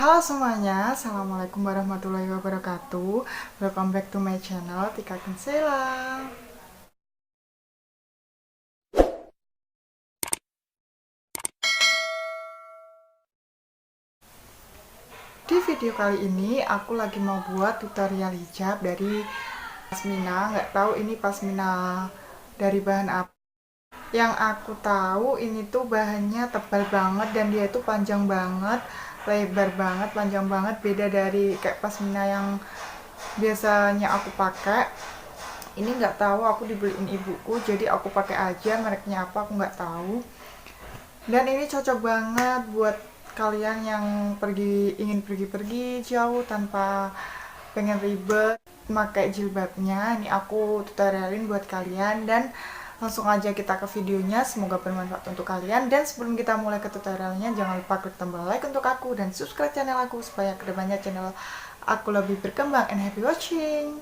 Halo semuanya, Assalamualaikum warahmatullahi wabarakatuh. Welcome back to my channel, Tika Kinsela. Di video kali ini aku lagi mau buat tutorial hijab dari Pashmina. Nggak tahu ini Pashmina dari bahan apa. Yang aku tahu ini tuh bahannya tebal banget dan dia itu panjang banget, lebar banget, panjang banget. Beda dari kayak Pashmina yang biasanya aku pakai. Ini nggak tahu, aku dibeliin ibuku, jadi aku pakai aja. Mereknya apa aku nggak tahu. Dan ini cocok banget buat kalian yang ingin pergi-pergi jauh tanpa pengen ribet pakai jilbabnya. Ini aku tutorialin buat kalian dan langsung aja kita ke videonya. Semoga bermanfaat untuk kalian. Dan sebelum kita mulai ke tutorialnya, jangan lupa klik tombol like untuk aku dan subscribe channel aku supaya kedepannya channel aku lebih berkembang. And happy watching.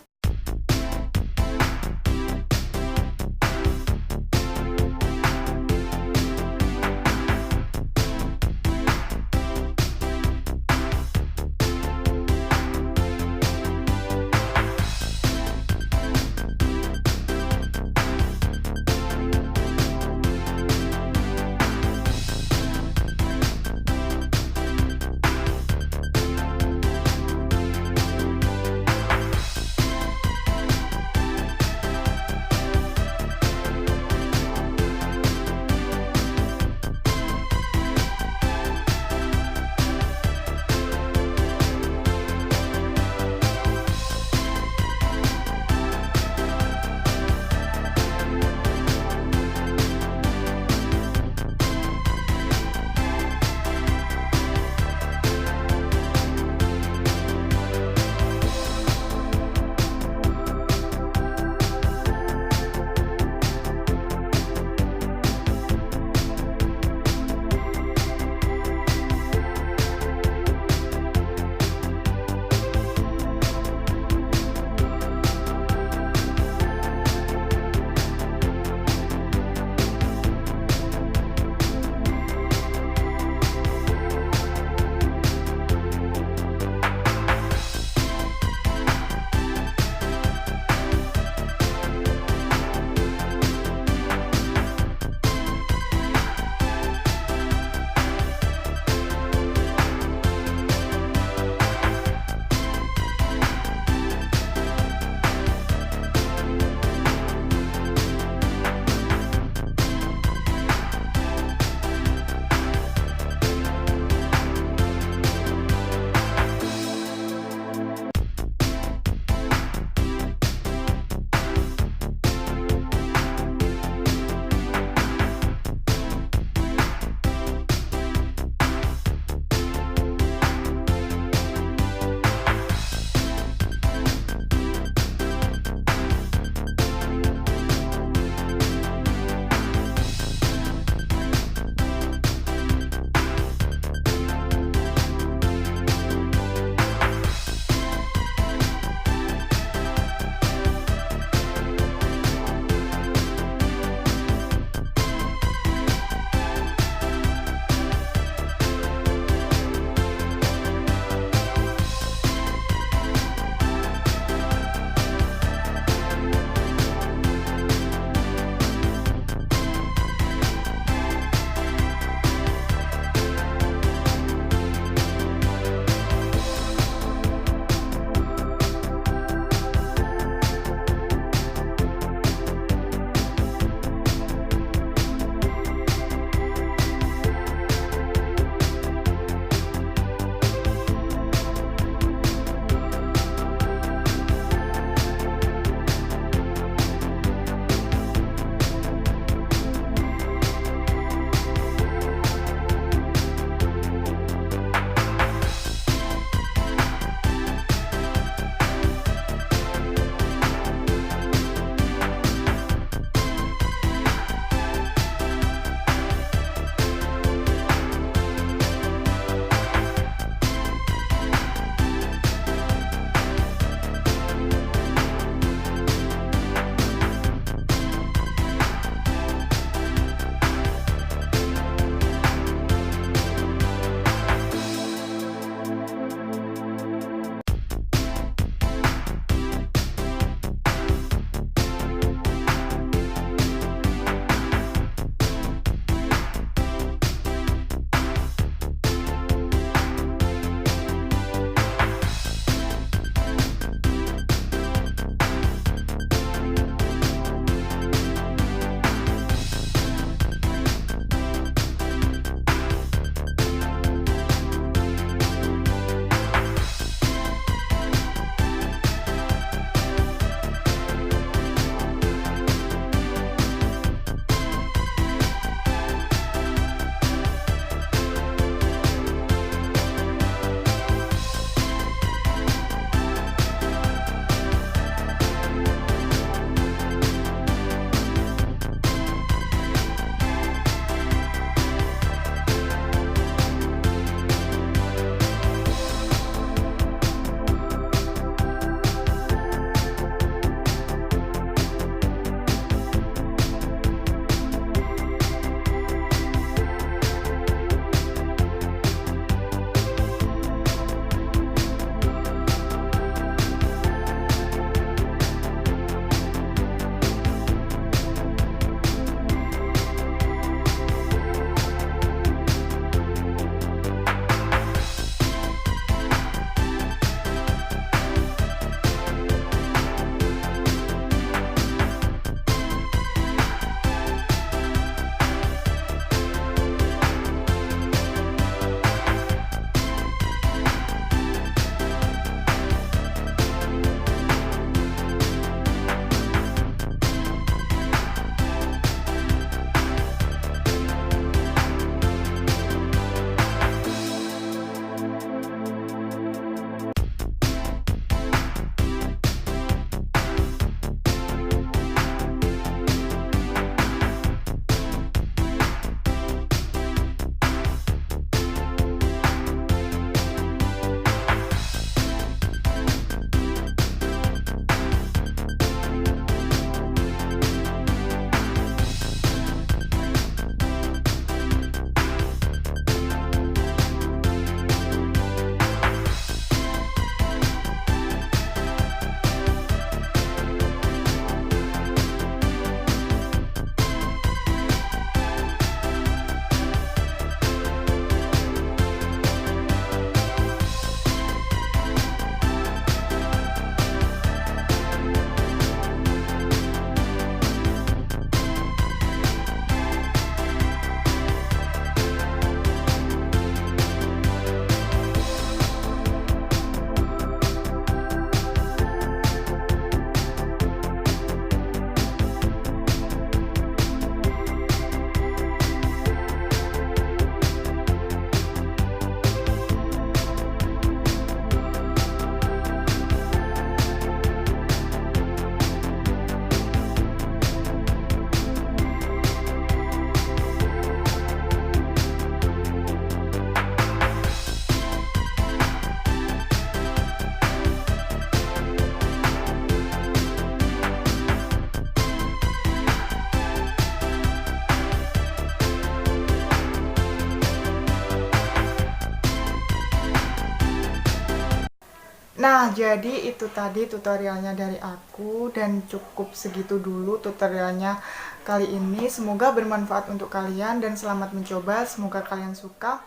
Nah, jadi itu tadi tutorialnya dari aku, dan cukup segitu dulu tutorialnya kali ini. Semoga bermanfaat untuk kalian dan selamat mencoba. Semoga kalian suka,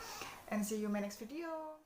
and see you in my next video.